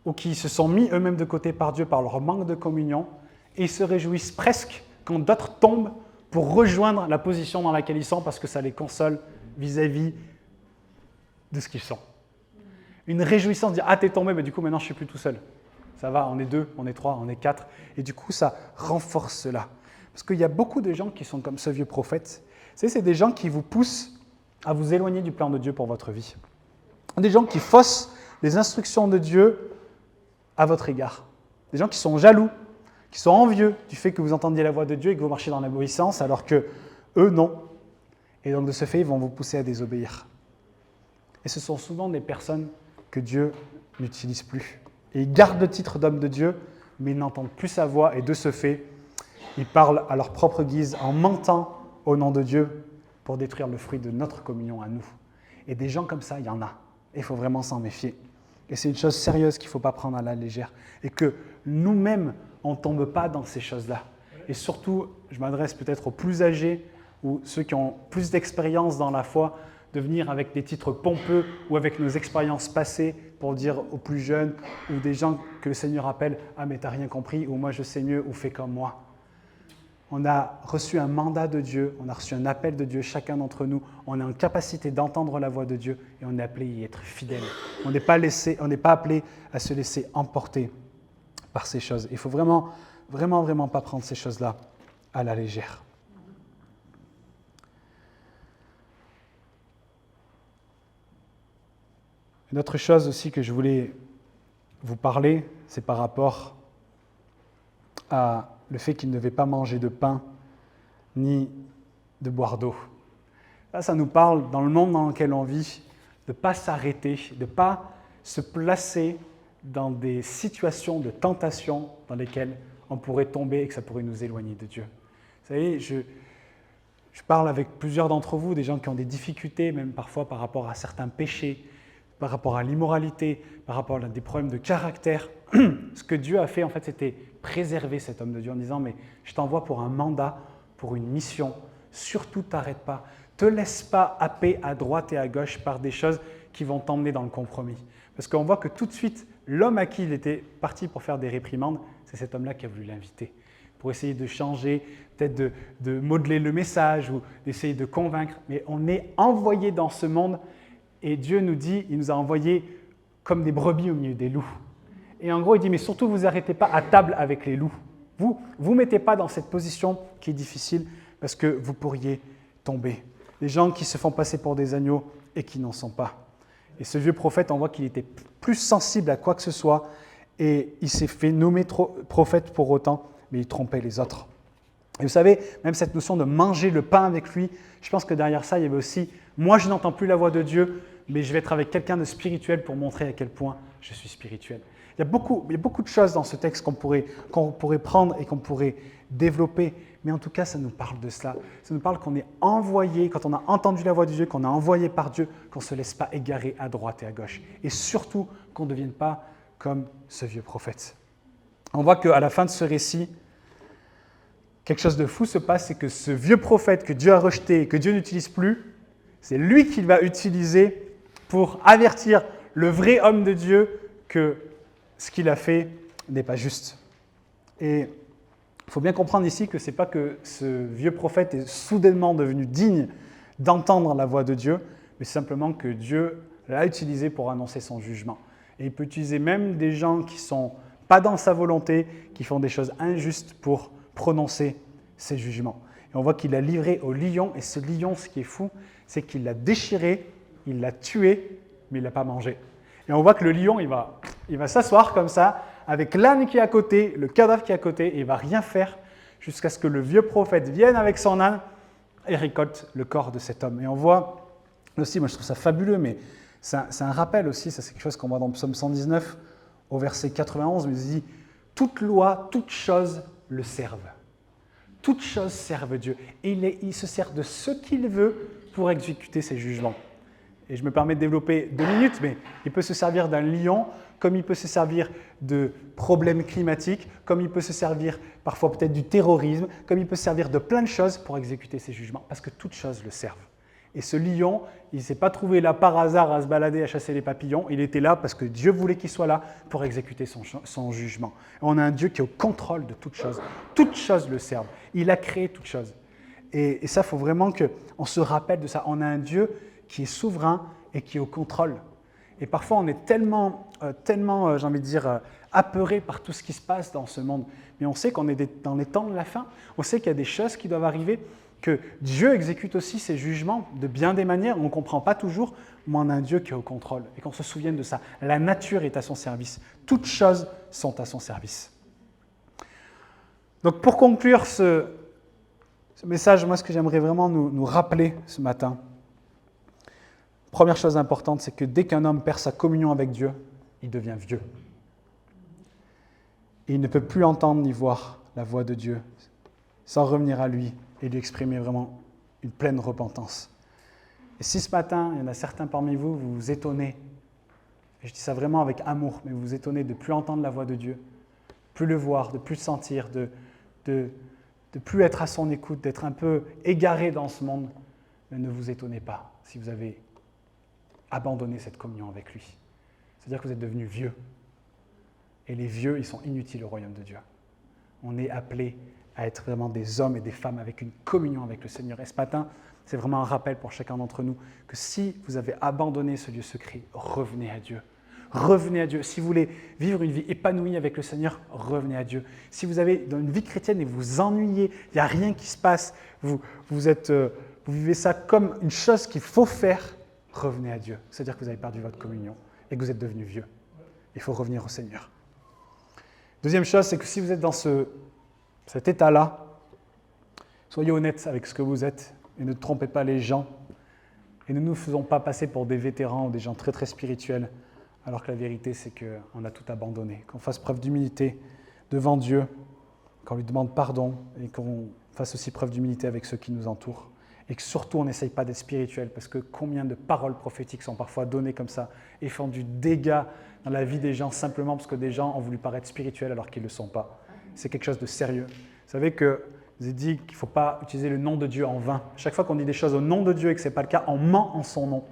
ou qui se sont mis eux-mêmes de côté par Dieu par leur manque de communion, et ils se réjouissent presque quand d'autres tombent pour rejoindre la position dans laquelle ils sont parce que ça les console vis-à-vis de ce qu'ils sont. Une réjouissance de dire « Ah, t'es tombé, mais du coup, maintenant, je ne suis plus tout seul. Ça va, on est 2, on est 3, on est 4. » Et du coup, ça renforce cela. Parce qu'il y a beaucoup de gens qui sont comme ce vieux prophète. Vous savez, c'est des gens qui vous poussent à vous éloigner du plan de Dieu pour votre vie. Des gens qui faussent les instructions de Dieu à votre égard. Des gens qui sont jaloux, qui sont envieux du fait que vous entendiez la voix de Dieu et que vous marchez dans l'obéissance, alors que eux, non. Et donc, de ce fait, ils vont vous pousser à désobéir. Et ce sont souvent des personnes que Dieu n'utilise plus. Et ils gardent le titre d'homme de Dieu, mais ils n'entendent plus sa voix, et de ce fait, ils parlent à leur propre guise en mentant au nom de Dieu pour détruire le fruit de notre communion à nous. Et des gens comme ça, il y en a. Et il faut vraiment s'en méfier. Et c'est une chose sérieuse qu'il ne faut pas prendre à la légère. Et que nous-mêmes, on ne tombe pas dans ces choses-là. Et surtout, je m'adresse peut-être aux plus âgés ou ceux qui ont plus d'expérience dans la foi, de venir avec des titres pompeux ou avec nos expériences passées pour dire aux plus jeunes ou des gens que le Seigneur appelle « Ah mais t'as rien compris » ou « Moi je sais mieux » ou « Fais comme moi ». On a reçu un mandat de Dieu, on a reçu un appel de Dieu, chacun d'entre nous. On est en capacité d'entendre la voix de Dieu et on est appelé à y être fidèle. On n'est pas appelé à se laisser emporter par ces choses. Il ne faut vraiment, vraiment, vraiment pas prendre ces choses-là à la légère. Une autre chose aussi que je voulais vous parler, c'est par rapport à le fait qu'il ne devait pas manger de pain ni de boire d'eau. Là, ça nous parle, dans le monde dans lequel on vit, de ne pas s'arrêter, de ne pas se placer dans des situations de tentation dans lesquelles on pourrait tomber et que ça pourrait nous éloigner de Dieu. Vous savez, je parle avec plusieurs d'entre vous, des gens qui ont des difficultés, même parfois par rapport à certains péchés, par rapport à l'immoralité, par rapport à des problèmes de caractère. Ce que Dieu a fait, en fait, c'était préserver cet homme de Dieu en disant « Mais je t'envoie pour un mandat, pour une mission. Surtout, t'arrête pas. Te laisse pas happer à droite et à gauche par des choses qui vont t'emmener dans le compromis. » Parce qu'on voit que tout de suite, l'homme à qui il était parti pour faire des réprimandes, c'est cet homme-là qui a voulu l'inviter, pour essayer de changer, peut-être de modeler le message ou d'essayer de convaincre. Mais on est envoyé dans ce monde et Dieu nous dit, il nous a envoyés comme des brebis au milieu des loups. Et en gros, il dit, mais surtout, vous n'arrêtez pas à table avec les loups. Vous mettez pas dans cette position qui est difficile parce que vous pourriez tomber. Les gens qui se font passer pour des agneaux et qui n'en sont pas. Et ce vieux prophète, on voit qu'il était plus sensible à quoi que ce soit et il s'est fait nommer prophète pour autant, mais il trompait les autres. Et vous savez, même cette notion de manger le pain avec lui, je pense que derrière ça, il y avait aussi, moi je n'entends plus la voix de Dieu, mais je vais être avec quelqu'un de spirituel pour montrer à quel point je suis spirituel. Il y a beaucoup de choses dans ce texte qu'on pourrait prendre et qu'on pourrait développer, mais en tout cas, ça nous parle de cela. Ça nous parle qu'on est envoyé, quand on a entendu la voix de Dieu, qu'on est envoyé par Dieu, qu'on ne se laisse pas égarer à droite et à gauche. Et surtout, qu'on ne devienne pas comme ce vieux prophète. On voit qu'à la fin de ce récit, quelque chose de fou se passe, c'est que ce vieux prophète que Dieu a rejeté et que Dieu n'utilise plus, c'est lui qu'il va utiliser pour avertir le vrai homme de Dieu que ce qu'il a fait n'est pas juste. Et il faut bien comprendre ici que ce n'est pas que ce vieux prophète est soudainement devenu digne d'entendre la voix de Dieu, mais simplement que Dieu l'a utilisé pour annoncer son jugement. Et il peut utiliser même des gens qui ne sont pas dans sa volonté, qui font des choses injustes pour prononcer ses jugements. Et on voit qu'il l'a livré au lion, et ce lion, ce qui est fou, c'est qu'il l'a déchiré, il l'a tué, mais il ne l'a pas mangé. Et on voit que le lion, il va s'asseoir comme ça, avec l'âne qui est à côté, le cadavre qui est à côté, et il ne va rien faire jusqu'à ce que le vieux prophète vienne avec son âne et récolte le corps de cet homme. Et on voit aussi, moi je trouve ça fabuleux, mais c'est un rappel aussi, ça c'est quelque chose qu'on voit dans le psaume 119, au verset 91, où il dit « Toute loi, toute chose le servent. Toutes choses servent Dieu. Et il se sert de ce qu'il veut pour exécuter ses jugements. » Et je me permets de développer 2 minutes, mais il peut se servir d'un lion, comme il peut se servir de problèmes climatiques, comme il peut se servir parfois peut-être du terrorisme, comme il peut se servir de plein de choses pour exécuter ses jugements, parce que toutes choses le servent. Et ce lion, il ne s'est pas trouvé là par hasard à se balader, à chasser les papillons, il était là parce que Dieu voulait qu'il soit là pour exécuter son jugement. Et on a un Dieu qui est au contrôle de toutes choses. Toutes choses le servent. Il a créé toutes choses. Et ça, il faut vraiment qu'on se rappelle de ça. On a un Dieu qui est souverain et qui est au contrôle. Et parfois, on est tellement j'ai envie de dire, apeuré par tout ce qui se passe dans ce monde. Mais on sait qu'on est dans les temps de la fin. On sait qu'il y a des choses qui doivent arriver, que Dieu exécute aussi ses jugements de bien des manières. On ne comprend pas toujours, mais on a un Dieu qui est au contrôle. Et qu'on se souvienne de ça. La nature est à son service. Toutes choses sont à son service. Donc pour conclure ce message, moi ce que j'aimerais vraiment nous rappeler ce matin, première chose importante, c'est que dès qu'un homme perd sa communion avec Dieu, il devient vieux. Et il ne peut plus entendre ni voir la voix de Dieu sans revenir à lui et lui exprimer vraiment une pleine repentance. Et si ce matin, il y en a certains parmi vous, vous vous étonnez, et je dis ça vraiment avec amour, mais vous vous étonnez de ne plus entendre la voix de Dieu, plus le voir, de plus le sentir, de plus être à son écoute, d'être un peu égaré dans ce monde, ne vous étonnez pas si vous avez abandonné cette communion avec lui. C'est-à-dire que vous êtes devenus vieux. Et les vieux, ils sont inutiles au royaume de Dieu. On est appelés à être vraiment des hommes et des femmes avec une communion avec le Seigneur. Et ce matin, c'est vraiment un rappel pour chacun d'entre nous que si vous avez abandonné ce lieu secret, revenez à Dieu. Revenez à Dieu. Si vous voulez vivre une vie épanouie avec le Seigneur, revenez à Dieu. Si vous avez dans une vie chrétienne et vous vous ennuyez, il n'y a rien qui se passe, vous vivez ça comme une chose qu'il faut faire, revenez à Dieu. C'est-à-dire que vous avez perdu votre communion et que vous êtes devenu vieux. Il faut revenir au Seigneur. Deuxième chose, c'est que si vous êtes dans cet état-là, soyez honnêtes avec ce que vous êtes et ne trompez pas les gens. Et ne nous faisons pas passer pour des vétérans ou des gens très très spirituels, alors que la vérité, c'est qu'on a tout abandonné. Qu'on fasse preuve d'humilité devant Dieu, qu'on lui demande pardon et qu'on fasse aussi preuve d'humilité avec ceux qui nous entourent. et que surtout on n'essaye pas d'être spirituel, parce que combien de paroles prophétiques sont parfois données comme ça et font du dégât dans la vie des gens simplement parce que des gens ont voulu paraître spirituels alors qu'ils ne le sont pas. C'est quelque chose de sérieux. Vous savez que je vous ai dit qu'il ne faut pas utiliser le nom de Dieu en vain. Chaque fois qu'on dit des choses au nom de Dieu et que ce n'est pas le cas, on ment en son nom.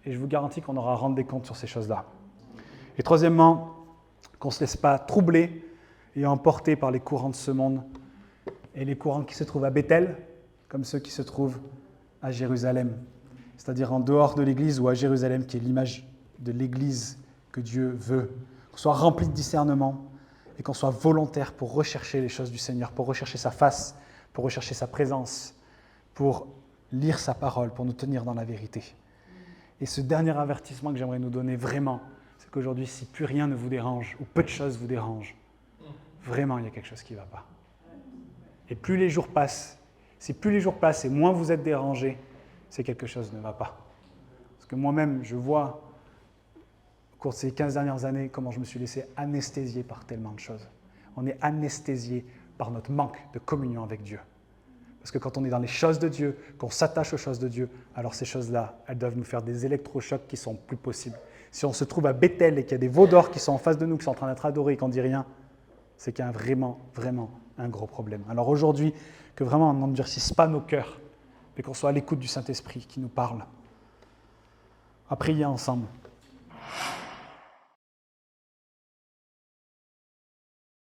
Et je vous garantis qu'on aura à rendre des comptes sur ces choses-là. Et troisièmement, qu'on ne se laisse pas troubler et emporter par les courants de ce monde et les courants qui se trouvent à Bethel, comme ceux qui se trouvent à Jérusalem, c'est-à-dire en dehors de l'Église ou à Jérusalem, qui est l'image de l'Église que Dieu veut. Qu'on soit rempli de discernement et qu'on soit volontaire pour rechercher les choses du Seigneur, pour rechercher sa face, pour rechercher sa présence, pour lire sa parole, pour nous tenir dans la vérité. Et ce dernier avertissement que j'aimerais nous donner vraiment, c'est qu'aujourd'hui, si plus rien ne vous dérange, ou peu de choses vous dérangent, vraiment, il y a quelque chose qui ne va pas. Et plus les jours passent, si plus les jours passent et moins vous êtes dérangés, c'est quelque chose qui ne va pas. Parce que moi-même, je vois, au cours de ces 15 dernières années, comment je me suis laissé anesthésier par tellement de choses. On est anesthésié par notre manque de communion avec Dieu. Parce que quand on est dans les choses de Dieu, qu'on s'attache aux choses de Dieu, alors ces choses-là, elles doivent nous faire des électrochocs qui sont plus possibles. Si on se trouve à Bethel et qu'il y a des veaux d'or qui sont en face de nous, qui sont en train d'être adorés et qu'on ne dit rien, c'est qu'il y a vraiment un gros problème. Alors aujourd'hui, que vraiment on n'endurcisse pas nos cœurs, mais qu'on soit à l'écoute du Saint-Esprit qui nous parle. À prier ensemble.